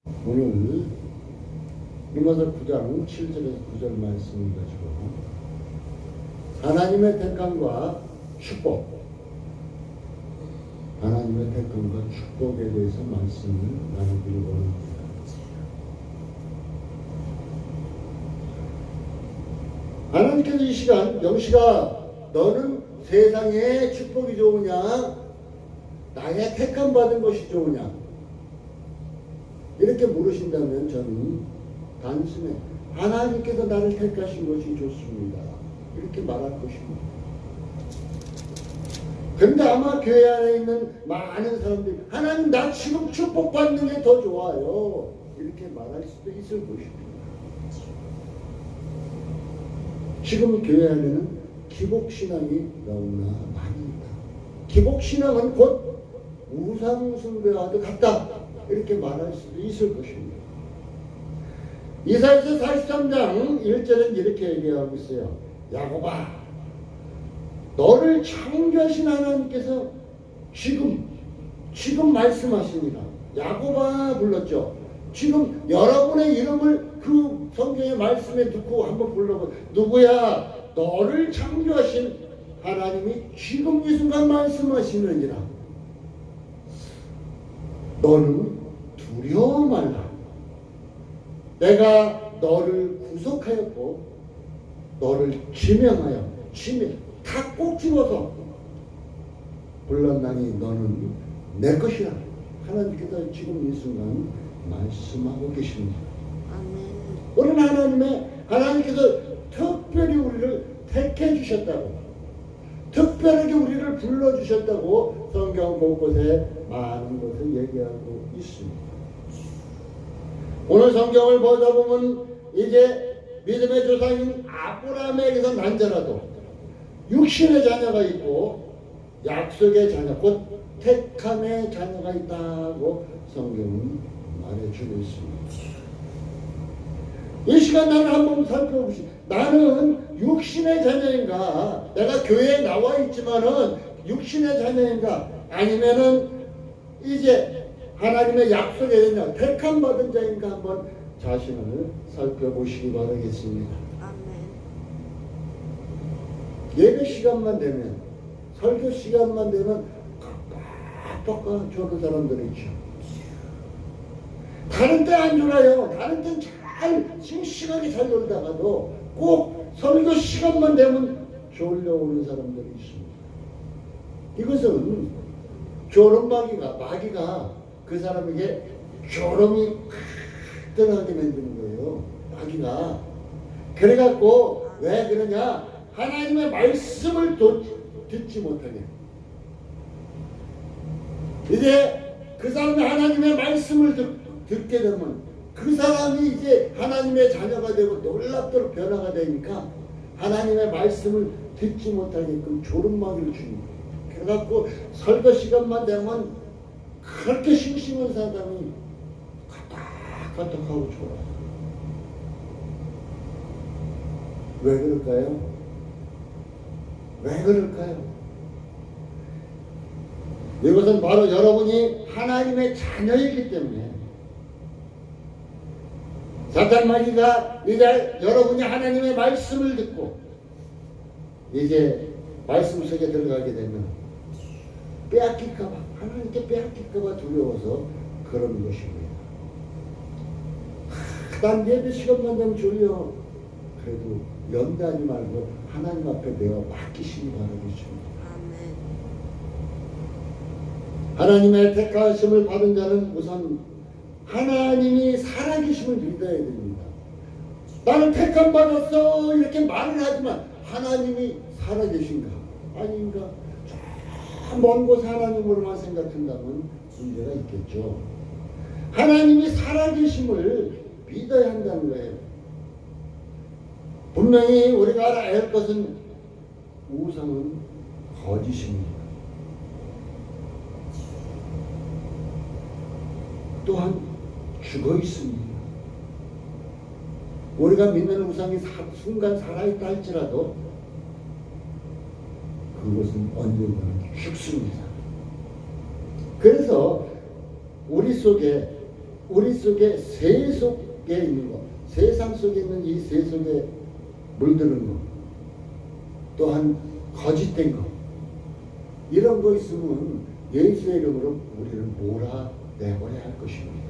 오늘 로마서 9장 7절에서 9절 말씀을 가지고 하나님의 택함과 축복, 하나님의 택함과 축복에 대해서 말씀을 나누기를 원합니다. 하나님께서 이 시간, 영시가 너는 세상에 축복이 좋으냐, 나의 택함 받은 것이 좋으냐, 이렇게 물으신다면 저는 단순히 하나님께서 나를 택하신 것이 좋습니다, 이렇게 말할 것입니다. 그런데 아마 교회 안에 있는 많은 사람들이 하나님 나 지금 축복받는 게 더 좋아요, 이렇게 말할 수도 있을 것입니다. 지금 교회 안에는 기복신앙이 너무나 많이 있다. 기복신앙은 곧 우상숭배와도 같다, 이렇게 말할 수도 있을 것입니다. 이사야서 43장 1절은 이렇게 얘기하고 있어요. 야곱아, 너를 창조하신 하나님께서 지금 말씀하십니다. 야곱아 불렀죠. 지금 여러분의 이름을 그 성경의 말씀에 듣고 한번 불러보. 누구야? 너를 창조하신 하나님이 지금 이 순간 말씀하시느니라. 너는 두려워 말라. 내가 너를 구속하였고 너를 지명하여, 다 꼭 집어서 불렀나니 너는 내 것이라. 하나님께서 지금 이 순간 말씀하고 계십니다. 우리는 하나님께서 특별히 우리를 택해 주셨다고, 특별하게 우리를 불러주셨다고 성경 곳곳에 많은 것을 얘기하고 있습니다. 오늘 성경을 보다 보면 이제 믿음의 조상인 아브라함에게서 난자라도 육신의 자녀가 있고 약속의 자녀, 곧 택함의 자녀가 있다고 성경은 말해주고 있습니다. 이 시간 나는 한번 살펴보시죠. 나는 육신의 자녀인가? 내가 교회에 나와 있지만은 육신의 자녀인가? 아니면은 이제 하나님의 약속의 자녀, 택함 받은 자인가? 한번 자신을 살펴보시기 바라겠습니다. 예배 시간만 되면, 설교 시간만 되면 깜빡 저런 사람들이 있죠. 다른 때 안 졸아요. 다른 때는 잘 싱싱하게 잘 놀다가도 꼭 설교 시간만 되면 졸려오는 사람들이 있습니다. 이것은 마귀가 그 사람에게 졸음이 떠나게 만드는 거예요. 마귀가. 그래갖고 왜 그러냐? 하나님의 말씀을 듣지 못하게. 이제 그 사람이 하나님의 말씀을 듣게 되면 그 사람이 이제 하나님의 자녀가 되고 놀랍도록 변화가 되니까 하나님의 말씀을 듣지 못하게끔 졸음마귀를 줍니다. 그래갖고 설교 시간만 되면 그렇게 싱싱한 사람이 까딱까딱하고 졸아요. 왜 그럴까요? 왜 그럴까요? 이것은 바로 여러분이 하나님의 자녀이기 때문에, 사탄 마귀가 이제 여러분이 하나님의 말씀을 듣고 이제 말씀 속에 들어가게 되면 빼앗길까봐, 하나님께 빼앗길까봐 두려워서 그런 것입니다. 난 예배 시간만 되면 졸려. 그래도 연대하지 말고 하나님 앞에 내어 맡기시기 바라겠습니다. 하나님의 택하심을 받은 자는 우선 하나님이 살아계심을 믿어야 됩니다. 나는 택함 받았어 이렇게 말을 하지만 하나님이 살아계신가 아닌가, 저 먼 곳 하나님으로만 생각한다면 문제가 있겠죠. 하나님이 살아계심을 믿어야 한다는 거예요. 분명히 우리가 알아야 할 것은 우상은 거짓입니다. 또한 죽어 있습니다. 우리가 믿는 우상이 순간 살아있다 할지라도 그것은 언젠가는 죽습니다. 그래서 우리 속에 우리 속에 세 속에 있는 것, 세상 속에 있는 이 세 속에 물드는 것, 또한 거짓된 것, 이런 거 있으면 예수의 이름으로 우리를 몰아내버려야 할 것입니다.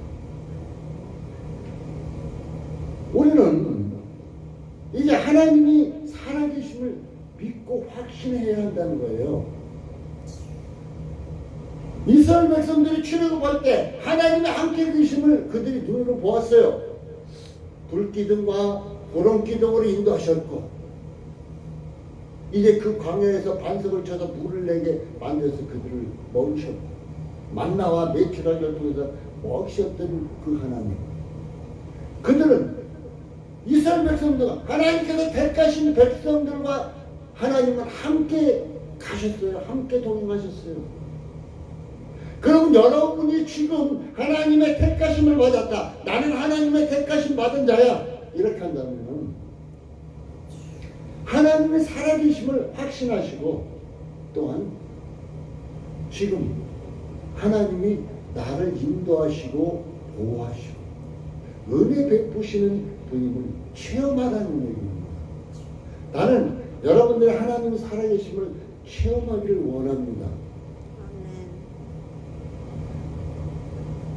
우리는 이제 하나님이 살아계심을 믿고 확신해야 한다는 거예요. 이스라엘 백성들이 출애굽할 때 하나님의 함께 계심을 그들이 눈으로 보았어요. 불기둥과 구름기둥으로 인도하셨고, 이제 그 광야에서 반석을 쳐서 물을 내게 만들어서 그들을 먹이셨고, 만나와 메추라기를 통해서 먹이셨던 그 하나님, 그들은 이스라엘 백성들과 하나님께서 택하신 백성들과 하나님은 함께 가셨어요. 함께 동행하셨어요. 그럼 여러분이 지금 하나님의 택하심을 받았다, 나는 하나님의 택하심 받은 자야, 이렇게 한다면 하나님의 살아계심을 확신하시고, 또한 지금 하나님이 나를 인도하시고 보호하시고 은혜 베푸시는 분임을 체험하라는 얘기입니다. 나는 여러분들이 하나님의 살아계심을 체험하기를 원합니다.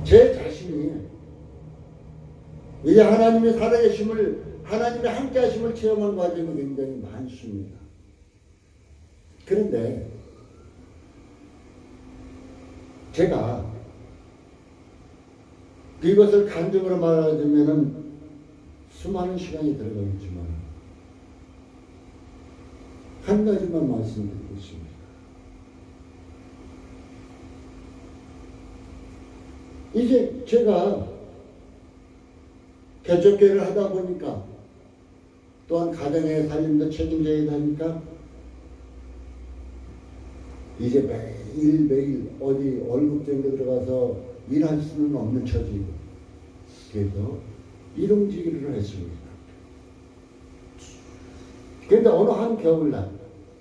제 자신이 이제 하나님의 살아계심을, 하나님의 함께하심을 체험한 과정이 굉장히 많습니다. 그런데 제가 이것을 간증으로 말하자면 수많은 시간이 들어가겠지만 한 가지만 말씀드리고 있습니다. 이제 제가 개척교회를 하다 보니까, 또한 가정의 살림도 책임져야 하니까, 이제 매일매일 어디 월급쟁이 들어가서 일할 수는 없는 처지고, 그래서 일용직을 했습니다. 그런데 어느 한 겨울날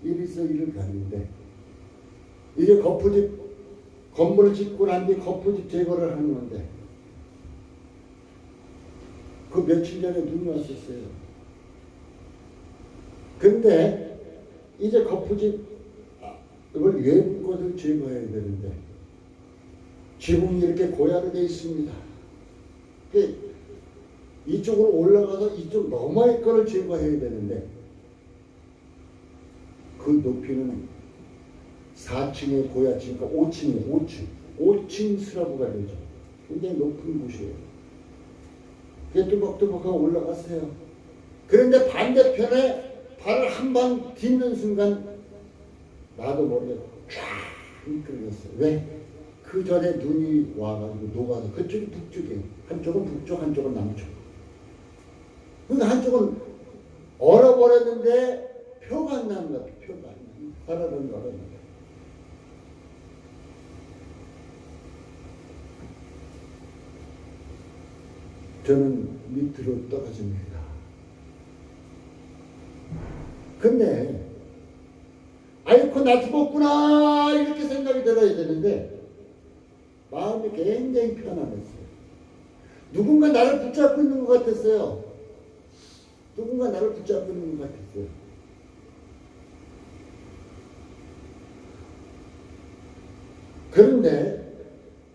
이리서 일을 갔는데, 이제 거푸집 건물을 짓고 난 뒤 거푸집 제거를 하는 건데, 그 며칠 전에 눈이 왔었어요. 근데 이제 거푸집 이걸 외부 것을 제거해야 되는데 지붕이 이렇게 고야로 되어 있습니다. 이쪽으로 올라가서 이쪽 너머의 거를 제거해야 되는데, 그 높이는 4층의 고야층, 그러니까 5층이에요. 5층 슬라브가 되죠. 굉장히 높은 곳이에요. 그게 뚜벅뚜벅하고 올라갔어요. 그런데 반대편에 발을 한 방 딛는 순간 나도 모르게 쫙 미끄러졌어요. 왜? 그 전에 눈이 와가지고 녹아서, 그쪽이 북쪽이에요. 한쪽은 북쪽, 한쪽은 남쪽. 그러니까 한쪽은 얼어버렸는데 표가 안 나는 것 같아요. 표가 안 나는. 살아는 얼었는데. 저는 밑으로 떨어집니다. 근데 아이고 나 죽었구나 이렇게 생각이 들어야 되는데 마음이 굉장히 편안했어요. 누군가 나를 붙잡고 있는 것 같았어요. 누군가 나를 붙잡고 있는 것 같았어요. 그런데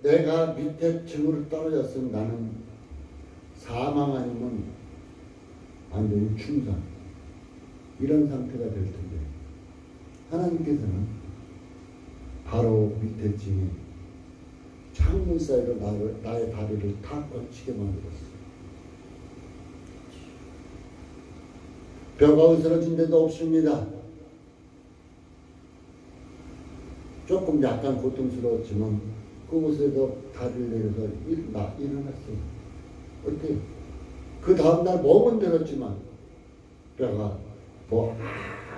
내가 밑에 층으로 떨어졌으면 나는 사망 아니면 완전히 충상, 이런 상태가 될 텐데, 하나님께서는 바로 밑에 층에 창문 사이로 나의 다리를 탁 얹히게 만들었어요. 뼈가 으스러진 데도 없습니다. 조금 약간 고통스러웠지만 그곳에서 다리를 내려서 일어났어요. 어때요? 그 다음날 몸은 들었지만 뼈가 뭐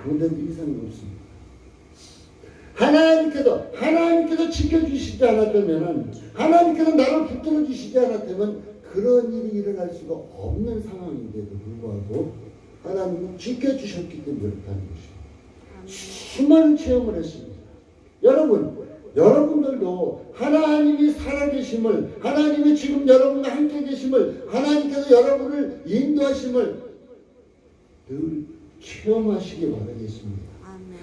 아무데도 이상이 없습니다. 하나님께서 지켜주시지 않았다면, 하나님께서 나를 붙들어 주시지 않았다면 그런 일이 일어날 수가 없는 상황인데도 불구하고 하나님은 지켜주셨기 때문에 그렇다는 것입니다. 수많은 체험을 했습니다. 여러분, 여러분들도 하나님이 살아계심을, 하나님이 지금 여러분과 함께 계심을, 하나님께서 여러분을 인도하심을 늘 체험하시기 바라겠습니다.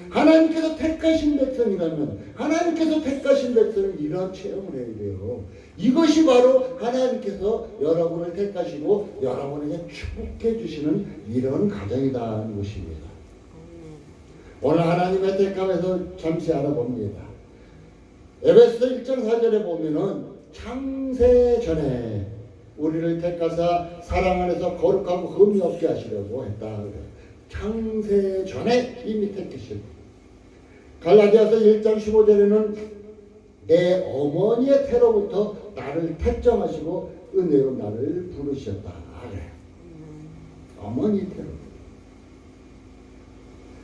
하나님께서 택하신 백성이라면, 하나님께서 택하신 백성은 이런 체험을 해야 돼요. 이것이 바로 하나님께서 여러분을 택하시고 여러분에게 축복해 주시는 이런 가정이라는 것입니다. 오늘 하나님의 택함에서 잠시 알아봅니다. 에베소 1장 4절에 보면은 창세 전에 우리를 택하사 사랑 안에서 거룩하고 흠이 없게 하시려고 했다. 창세 전에 이미 택하셨다. 갈라디아서 1장 15절에는 내 어머니의 태로부터 나를 택정하시고 은혜로 나를 부르셨다. 어머니 태로.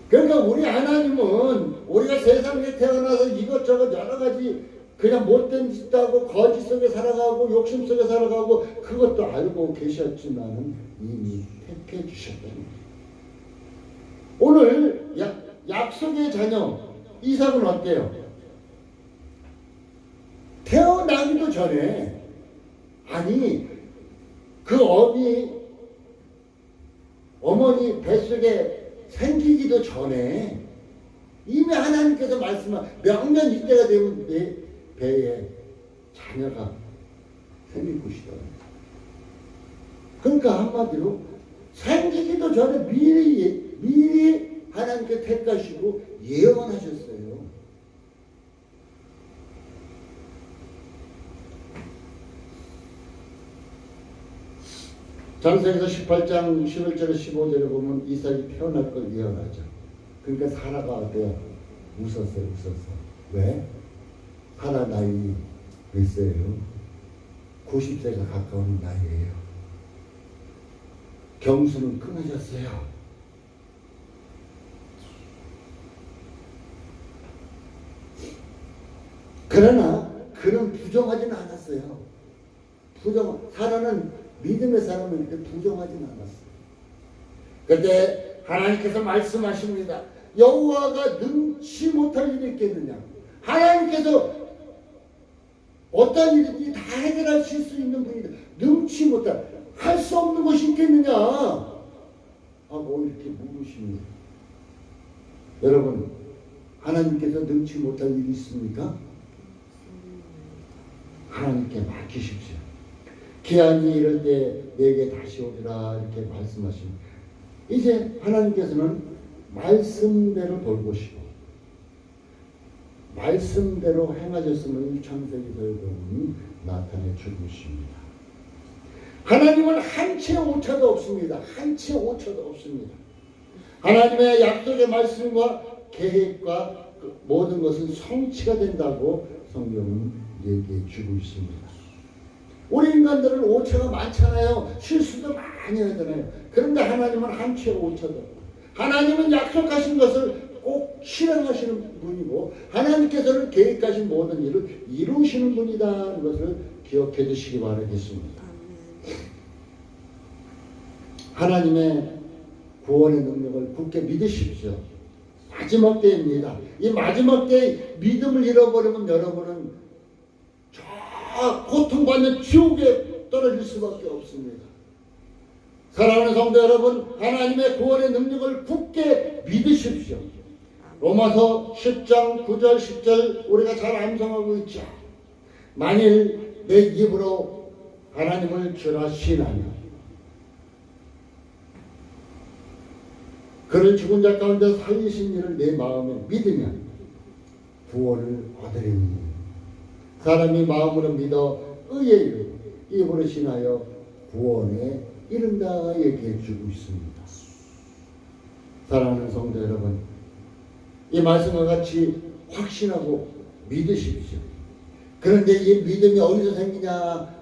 그러니까 우리 하나님은 우리가 세상에 태어나서 이것저것 여러 가지 그냥 못된 짓도 하고 거짓 속에 살아가고 욕심 속에 살아가고 그것도 알고 계셨지만 이미 택해 주셨다는 거예요. 오늘 약속의 자녀 이삭은 어때요? 태어나기도 전에, 아니 그 어머니 뱃속에 생기기도 전에 이미 하나님께서 말씀한 명년 이때가 되면 내 배에 자녀가 생길 것이다. 그러니까 한마디로 생기기도 전에 미리 하나님께 택하시고 예언하셨어요. 창세기서 18장 11절에 15절에 보면 이삭이 태어날 걸 예언하죠. 그러니까 사라가 어때요? 웃었어요. 왜? 사라 나이 몇 세예요? 90세가 가까운 나이예요. 경수는 끊어졌어요. 그러나 그는 부정하지는 않았어요. 사라는 믿음의 사람은 이렇게 부정하지는 않았어요. 그때 하나님께서 말씀하십니다. 여호와가 능치 못할 일이 있겠느냐. 하나님께서 어떤 일이든지 다 해결하실 수 있는 분이다. 능치 못할, 할 수 없는 것이 있겠느냐 하고 이렇게 물으십니다. 여러분, 하나님께서 능치 못할 일이 있습니까? 하나님께 맡기십시오. 기한이 이럴 때 내게 다시 오리라 이렇게 말씀하십니다. 이제 하나님께서는 말씀대로 돌보시고 말씀대로 행하셨음을 창세기서에 보면 나타내 주고 있습니다. 하나님은 한 채 오차도 없습니다. 한 채 오차도 없습니다. 하나님의 약속의 말씀과 계획과 모든 것은 성취가 된다고 성경은 얘기해 주고 있습니다. 우리 인간들은 오차가 많잖아요. 실수도 많이 하잖아요. 그런데 하나님은 한 채 오차도 없고 하나님은 약속하신 것을 꼭 실행하시는 분이고 하나님께서는 계획하신 모든 일을 이루시는 분이다는 것을 기억해 주시기 바라겠습니다. 하나님의 구원의 능력을 굳게 믿으십시오. 마지막 때입니다. 이 마지막 때에 믿음을 잃어버리면 여러분은 저 고통받는 지옥에 떨어질 수밖에 없습니다. 사랑하는 성도 여러분, 하나님의 구원의 능력을 굳게 믿으십시오. 로마서 10장 9절 10절 우리가 잘 암송하고 있죠. 만일 내 입으로 하나님을 주라 신하며 그를 죽은 자 가운데 살리신 이를 내 마음에 믿으면 구원을 얻으리니 사람이 마음으로 믿어 의에 이르고 입으로 신하여 구원에 이른다 얘기해 주고 있습니다. 사랑하는 성도 여러분, 이 말씀과 같이 확신하고 믿으십시오. 그런데 이 믿음이 어디서 생기냐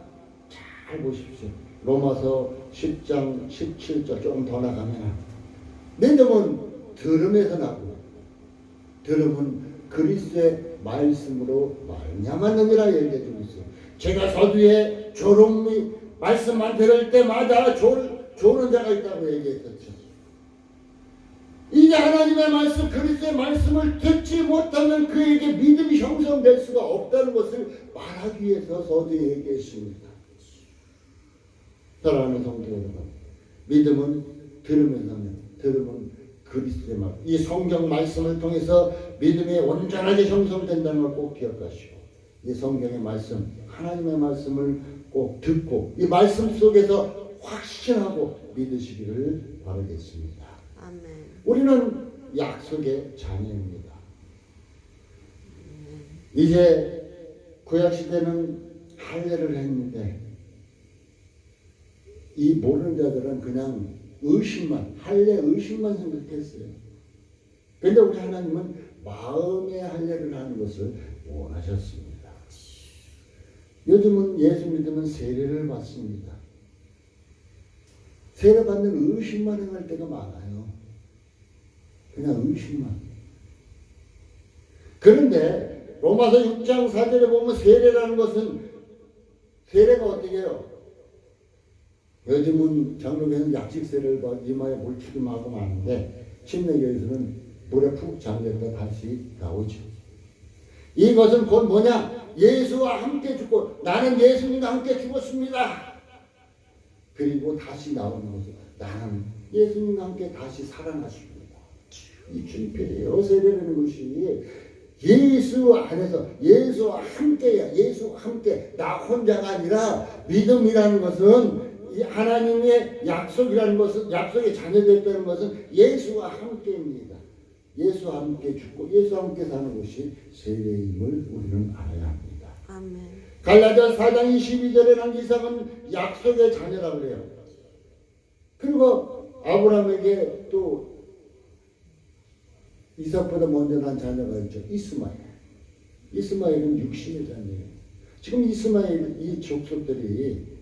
잘 보십시오. 로마서 10장 17절 조금 더 나가면 믿음은 들음에서 나고 들음은 그리스도의 말씀으로 말미암았느니라 얘기해주고 있어요. 제가 서두에 조롱이 말씀만 들을 때마다 조는 자가 있다고 얘기했었죠. 이제 하나님의 말씀, 그리스도의 말씀을 듣지 못하면 그에게 믿음이 형성될 수가 없다는 것을 말하기 위해서 서두에 얘기했습니다. 사랑하는 성도 여러분, 믿음은 들으면서 들으면 그리스도의 말, 이 성경 말씀을 통해서 믿음이 온전하게 형성된다는 걸 꼭 기억하시고, 이 성경의 말씀, 하나님의 말씀을 꼭 듣고 이 말씀 속에서 확신하고 믿으시기를 바라겠습니다. 아멘. 우리는 약속의 자녀입니다. 이제 구약시대는 할례를 했는데 이 모르는 자들은 그냥 의심만, 할례 의심만 생각했어요. 그런데 우리 하나님은 마음의 할례를 하는 것을 원하셨습니다. 요즘은 예수 믿으면 세례를 받습니다. 세례 받는 의심만 행할 때가 많아요. 그냥 의심만. 그런데 로마서 6장 4절에 보면 세례라는 것은, 세례가 어떻게 해요? 요즘은 장로교에서는 약식세례를 이마에 물추김하고 마는데 침례교에서는 물에 푹 잠겼다 다시 나오죠. 이것은 곧 뭐냐? 예수와 함께 죽고, 나는 예수님과 함께 죽었습니다. 그리고 다시 나오는 것은 나는 예수님과 함께 다시 살아났습니다. 이 준표예요. 세례라는 것이 예수 안에서 예수와 함께야. 예수와 함께, 나 혼자가 아니라 믿음이라는 것은, 이 하나님의 약속이라는 것은, 약속의 자녀됐다는 것은 예수와 함께입니다. 예수와 함께 죽고 예수와 함께 사는 것이 세례임을 우리는 알아야 합니다. 아멘. 갈라디아 4장 22절에 난 이삭은 약속의 자녀라고 그래요. 그리고 아브라함에게 또 이삭보다 먼저 난 자녀가 있죠. 이스마엘. 이스마엘은 육신의 자녀예요. 지금 이스마엘 이 족속들이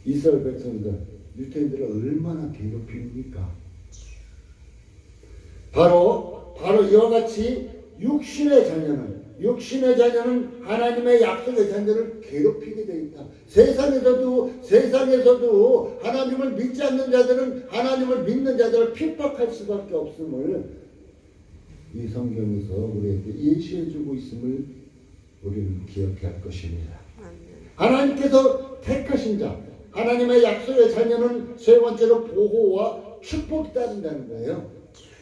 이스라엘 백성들, 유대인들을 얼마나 괴롭힙니까? 바로 이와 같이 육신의 자녀는 하나님의 약속의 자녀를 괴롭히게 되어 있다. 세상에서도 하나님을 믿지 않는 자들은 하나님을 믿는 자들을 핍박할 수밖에 없음을 이 성경에서 우리에게 예시해주고 있음을 우리는 기억해야 할 것입니다. 하나님께서 택하신 자, 하나님의 약속의 자녀는 세 번째로 보호와 축복이 따른다는 거예요.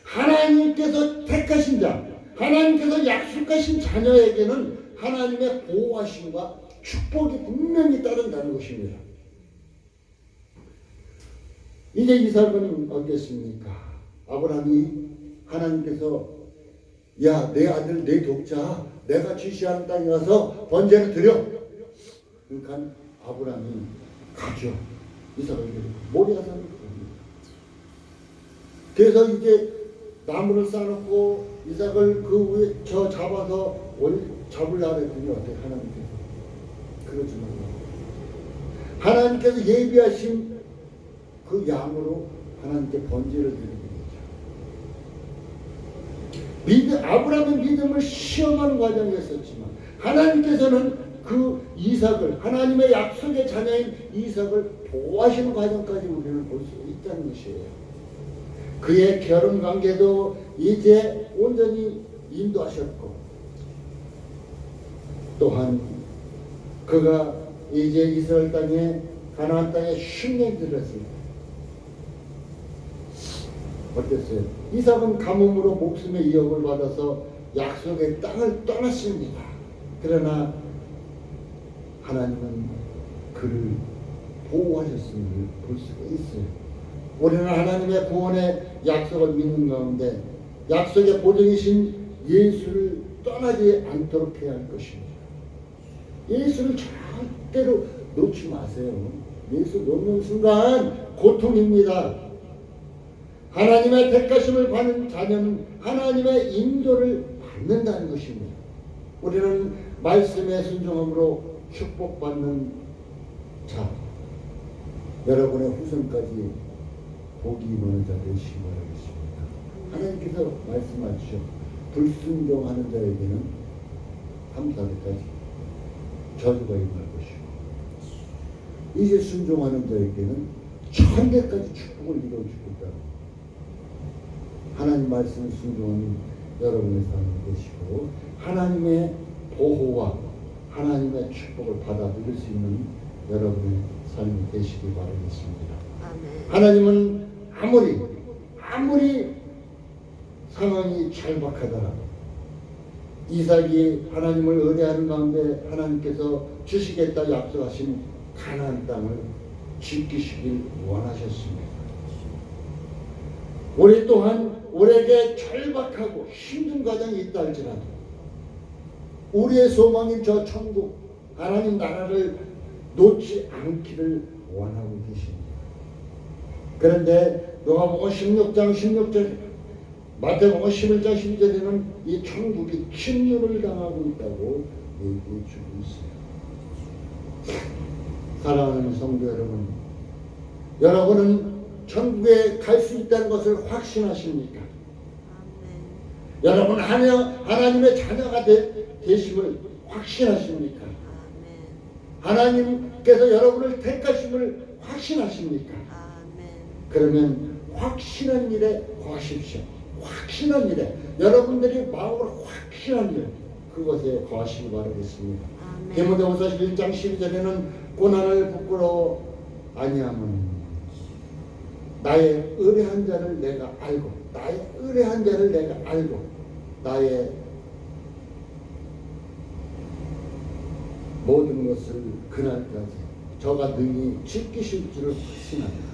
하나님께서 택하신 자, 하나님께서 약속하신 자녀에게는 하나님의 보호하심과 축복이 분명히 따른다는 것입니다. 이제 이삭은 어땠습니까? 아브라함이 하나님께서 야, 내 아들, 내 독자, 내가 지시하는 땅에 가서 번제를 드려. 그러니까 아브라함이 가죠. 이삭을 모리아산을 갑니다. 그래서 이제 나무를 쌓아놓고 이삭을 그 위에 잡아서 잡으려고 했더니 어떻게 하나님께서 그러지 말라고. 하나님께서 예비하신 그 양으로 하나님께 번제를 드리는 거죠. 아브라함의 믿음을 시험하는 과정이었지만 하나님께서는 그 이삭을, 하나님의 약속의 자녀인 이삭을 보호하시는 과정까지 우리는 볼 수 있다는 것이에요. 그의 결혼 관계도 이제 온전히 인도하셨고, 또한 그가 이제 이스라엘 땅에, 가나안 땅에 10년 들었습니다. 어땠어요? 이삭은 가뭄으로 목숨의 위협을 받아서 약속의 땅을 떠났습니다. 그러나 하나님은 그를 보호하셨음을 볼 수가 있어요. 우리는 하나님의 구원의 약속을 믿는 가운데 약속의 보증이신 예수를 떠나지 않도록 해야 할 것입니다. 예수를 절대로 놓지 마세요. 예수 놓는 순간 고통입니다. 하나님의 택하심을 받는 자녀는 하나님의 인도를 받는다는 것입니다. 우리는 말씀에 순종함으로 축복받는 자, 여러분의 후손까지 복이 임하는 자들 시원하겠습니다. 하나님께서 말씀하시죠. 불순종하는 자에게는 3, 4대까지 저주가 임할 것이고, 이제 순종하는 자에게는 1000대까지 축복을 이루어 주겠다. 하나님 말씀 순종하는 여러분의 삶이 되시고 하나님의 보호와 하나님의 축복을 받아 누릴 수 있는 여러분의 삶이 되시기 바라겠습니다. 하나님은 아무리 상황이 절박하더라도 이삭이 하나님을 의뢰하는 가운데 하나님께서 주시겠다 약속하신 가나안 땅을 지키시길 원하셨습니다. 우리 또한 우리에게 절박하고 힘든 과정이 있다 할지라도 우리의 소망인 저 천국 하나님 나라를 놓지 않기를 원하고 계십니다. 그런데 누가복음 16절 마태복음 11장 12절에는 이 천국이 침노를 당하고 있다고 얘기해 주고 있어요. 사랑하는 성도 여러분, 여러분은 천국에 갈 수 있다는 것을 확신하십니까? 여러분 하나님의 자녀가 되심을 확신하십니까? 하나님께서 여러분을 택하심을 확신하십니까? 그러면 확신한 일에 거하십시오. 확신한 일에 여러분들이 마음으로 확신한 일 그것에 거하시기 바라겠습니다. 디모데후서 1장 12절에는 고난을 부끄러워 아니하면 나의 의뢰한 자를 내가 알고 나의 모든 것을 그날까지 저가 능히 지키실 줄을 확신합니다.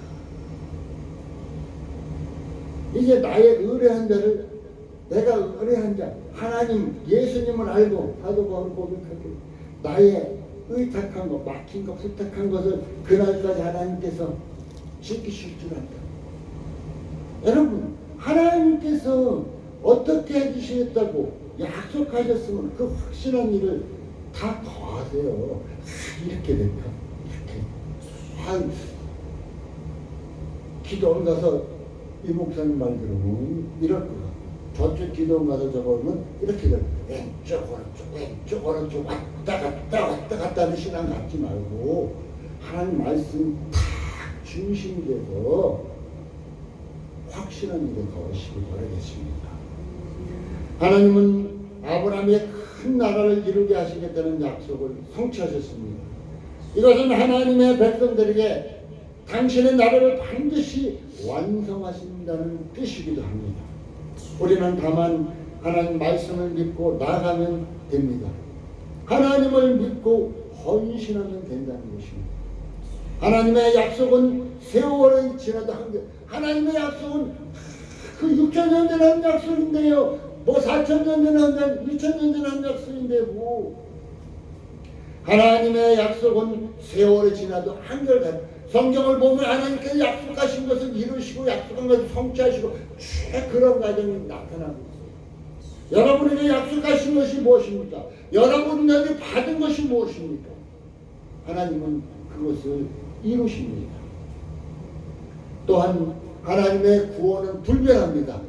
이제 나의 의뢰한 자를 내가 의뢰한 자 하나님 예수님을 알고 사도 바울 고백하길 나의 의탁한 것 막힌 것 부탁한 것을 그날까지 하나님께서 지키실 줄 안다. 여러분 하나님께서 어떻게 해주시겠다고 약속하셨으면 그 확신한 일을 다 더하세요. 이렇게 될까? 이렇게 기도원 가서 이 목사님 말 들으면 이럴 것 같고 저쪽 기도원 가서 저거는 이렇게 될 거예요. 왼쪽 오른쪽 왔다 갔다 하는 신앙 갖지 말고 하나님 말씀 딱 중심돼서 확신한 일에 거하시기 바라겠습니다. 하나님은 아브라함의 큰 나라를 이루게 하시겠다는 약속을 성취하셨습니다. 이것은 하나님의 백성들에게 당신의 나라를 반드시 완성하신다는 뜻이기도 합니다. 우리는 다만 하나님 말씀을 믿고 나가면 됩니다. 하나님을 믿고 헌신하면 된다는 것입니다. 하나님의 약속은 세월이 지나도 한결 하나님의 약속은 그 6,000년 전에 한 약속인데요. 뭐 4,000년 전에 한 2,000년 전에 한 약속인데 뭐 하나님의 약속은 세월이 지나도 한결같 성경을 보면 하나님께서 약속하신 것을 이루시고 약속한 것을 성취하시고 그런 과정이 나타나고 있어요. 여러분에게 약속하신 것이 무엇입니까? 여러분들이 받은 것이 무엇입니까? 하나님은 그것을 이루십니다. 또한 하나님의 구원은 불변합니다.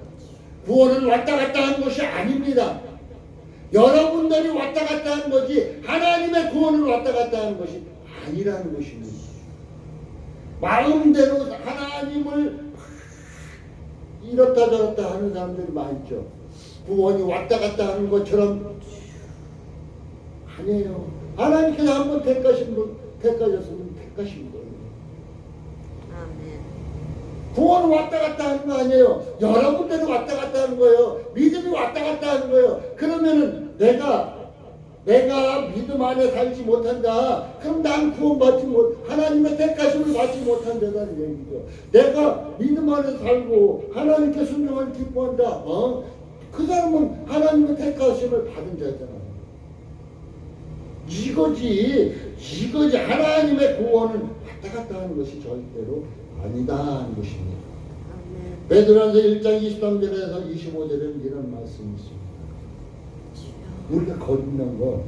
구원은 왔다 갔다 하는 것이 아닙니다. 여러분들이 왔다 갔다 하는 거지 하나님의 구원은 왔다 갔다 하는 것이 아니라는 것입니다. 마음대로 하나님을 이렇다 저렇다 하는 사람들이 많죠. 구원이 왔다 갔다 하는 것처럼 아니에요. 하나님께서 한번 택하셨으면 택하신 거예요. 구원은 왔다 갔다 하는 거 아니에요. 여러분들이 왔다 갔다 하는 거예요. 믿음이 왔다 갔다 하는 거예요. 그러면은 내가 믿음 안에 살지 못한다. 그럼 난 구원받지 하나님의 택하심을 받지 못한다는 얘기죠. 내가 믿음 안에 살고 하나님께 순종을 기뻐한다. 그 사람은 하나님의 택하심을 받은 자잖아. 이거지 하나님의 구원은 왔다 갔다 하는 것이 절대로 아니다 하는 것입니다. 베드로전서 1장 23절에서 25절에는 이런 말씀이 있습니다. 우리가 거듭난 거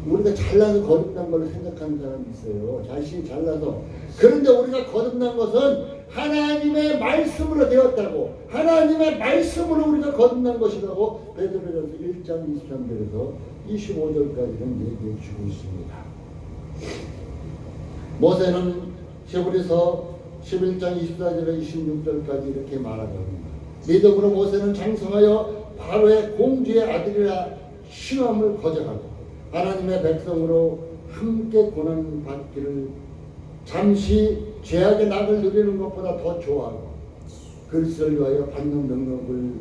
우리가 잘나서 거듭난 걸로 생각하는 사람이 있어요. 자신이 잘나서. 그런데 우리가 거듭난 것은 하나님의 말씀으로 되었다고 하나님의 말씀으로 우리가 거듭난 것이라고 베드로전서 1장 23절에서 25절까지는 얘기해 주고 있습니다. 모세는 히브리서 11장 24절에 26절까지 이렇게 말하거든요. 믿음으로 모세는 장성하여 바로의 공주의 아들이라 칭함을 거절하고 하나님의 백성으로 함께 고난 받기를 잠시 죄악의 낙을 누리는 것보다 더 좋아하고 그리스도를 위하여 받는 능력을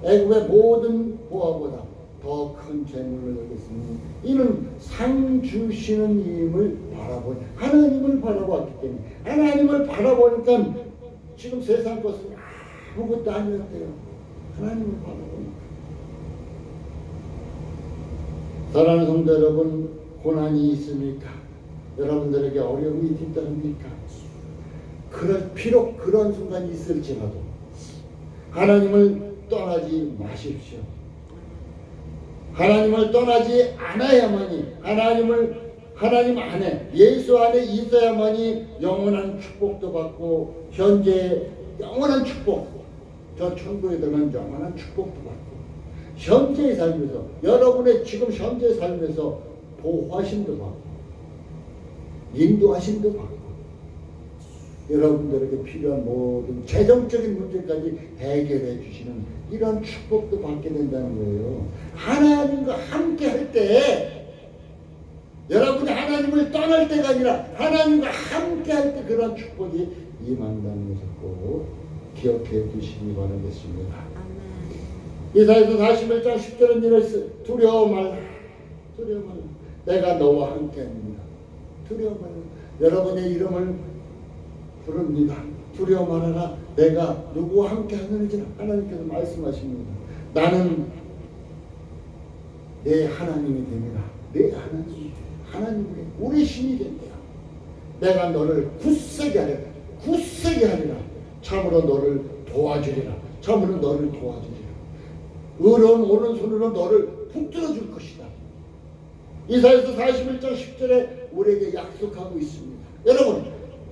애굽의 모든 보화보다 더 큰 재물로 여겼으니 이는 상 주시는 이임을 바라보니 하나님을 바라보았기 때문에 하나님을 바라보니까 지금 세상 것은 아무것도 아니었대요. 하나님을 바라보니까. 사랑하는 성도 여러분, 고난이 있습니까? 여러분들에게 어려움이 뒤따릅니까? 비록 그런 순간이 있을지라도 하나님을 떠나지 마십시오. 하나님을 떠나지 않아야만이 하나님 안에 예수 안에 있어야만이 영원한 축복도 받고 현재 영원한 축복, 저 천국에 들어간 영원한 축복도 받고 현재의 삶에서 여러분의 지금 현재 삶에서 보호하심도 받고 인도하심도 받고 여러분들에게 필요한 모든 재정적인 문제까지 해결해 주시는 이런 축복도 받게 된다는 거예요. 하나님과 함께 할 때 여러분이 하나님을 떠날 때가 아니라 하나님과 함께 할 때 그런 축복이 임한다는 것을 꼭 기억해 두시기 바라겠습니다. 이사야서 41장 10절은 이랬어요. 두려워 말라. 내가 너와 함께 합니다. 두려워 말라. 여러분의 이름을 부릅니다. 두려워 말아라. 내가 누구와 함께 하느니라 하나님께서 말씀하십니다. 나는 내 하나님이 됩니다. 내 하나님이 우리 신이 됩니다. 내가 너를 굳세게 하리라. 참으로 너를 도와주리라. 의로운 오른손으로 너를 붙들어 줄 것이다. 이사야서 41장 10절에 우리에게 약속하고 있습니다. 여러분,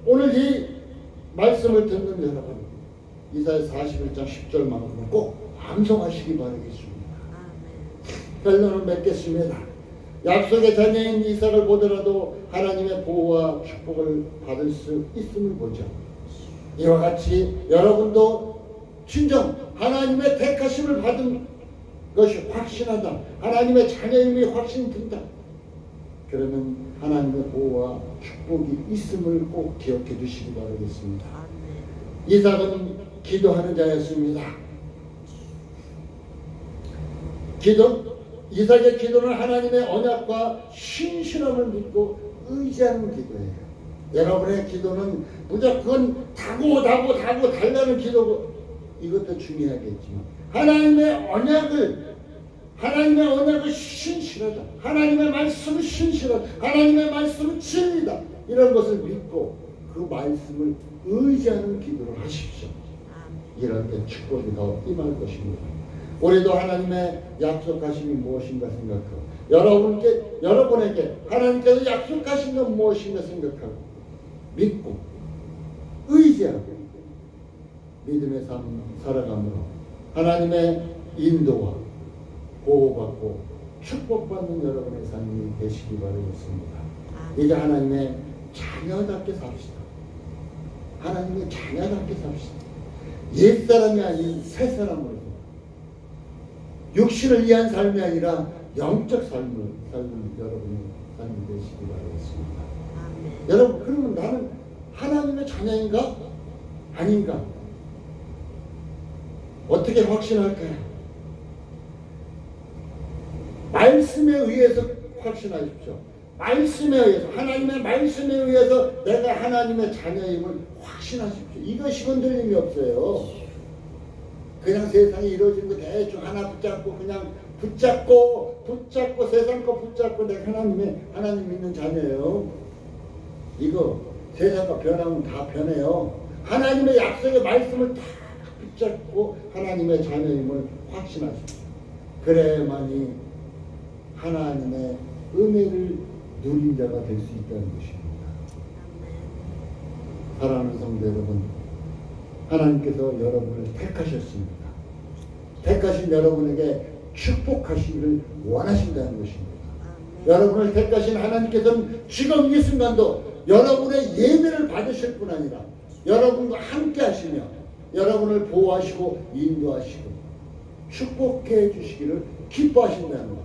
오늘 이 말씀을 듣는 여러분, 이사야 41장 10절만큼은 꼭 암송하시기 바라겠습니다. 결론을 맺겠습니다. 약속의 자녀인 이삭을 보더라도 하나님의 보호와 축복을 받을 수 있음을 보죠. 이와 같이 여러분도 진정 하나님의 택하심을 받은 것이 확신하다. 하나님의 자녀임이 확신된다. 그러면 하나님의 보호와 축복이 있음을 꼭 기억해 주시기 바라겠습니다. 이삭은 기도하는 자였습니다. 이삭의 기도는 하나님의 언약과 신실함을 믿고 의지하는 기도예요. 여러분의 기도는 무조건 다고 달라는 기도고 이것도 중요하겠지만 하나님의 언약을 신실하다. 하나님의 말씀은 신실하다. 하나님의 말씀은 진리다. 이런 것을 믿고 그 말씀을 의지하는 기도를 하십시오. 이럴 때 축복이 더 임할 것입니다. 우리도 하나님의 약속하심이 무엇인가 생각하고 여러분에게 하나님께서 약속하신 건 무엇인가 생각하고 믿고 의지하고 믿음의 삶 살아감으로 하나님의 인도와 보호받고 축복받는 여러분의 삶이 되시기 바라겠습니다. 이제 하나님의 자녀답게 삽시다. 하나님의 자녀답게 삽시다. 옛사람이 아닌 새사람으로 육신을 위한 삶이 아니라 영적 삶을 여러분의 삶이 되시기 바라겠습니다. 여러분, 그러면 나는 하나님의 자녀인가? 아닌가? 어떻게 확신할까요? 말씀에 의해서 확신하십시오. 말씀에 의해서, 하나님의 말씀에 의해서 내가 하나님의 자녀임을 확신하십시오. 이것이 흔들림이 없어요. 그냥 세상에 이루어지는 거 대충 하나 붙잡고 그냥 붙잡고 세상 거 붙잡고 내가 하나님 믿는 자녀예요. 이거 세상과 변하면 다 변해요. 하나님의 약속의 말씀을 다 붙잡고 하나님의 자녀임을 확신하십시오. 그래야만이 하나님의 은혜를 누린 자가 될 수 있다는 것입니다. 사랑하는 성도 여러분, 하나님께서 여러분을 택하셨습니다. 택하신 여러분에게 축복하시기를 원하신다는 것입니다. 여러분을 택하신 하나님께서는 지금 이 순간도 여러분의 예배를 받으실 뿐 아니라 여러분과 함께 하시며 여러분을 보호하시고 인도하시고 축복해 주시기를 기뻐하신다는 것,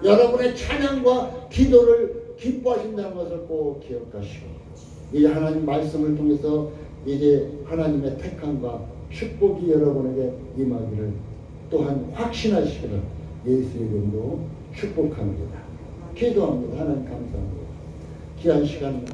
여러분의 찬양과 기도를 기뻐하신다는 것을 꼭 기억하시고, 이제 하나님 말씀을 통해서 이제 하나님의 택함과 축복이 여러분에게 임하기를 또한 확신하시기를 예수의 이름으로 축복합니다. 기도합니다. 하나님 감사합니다. 귀한 시간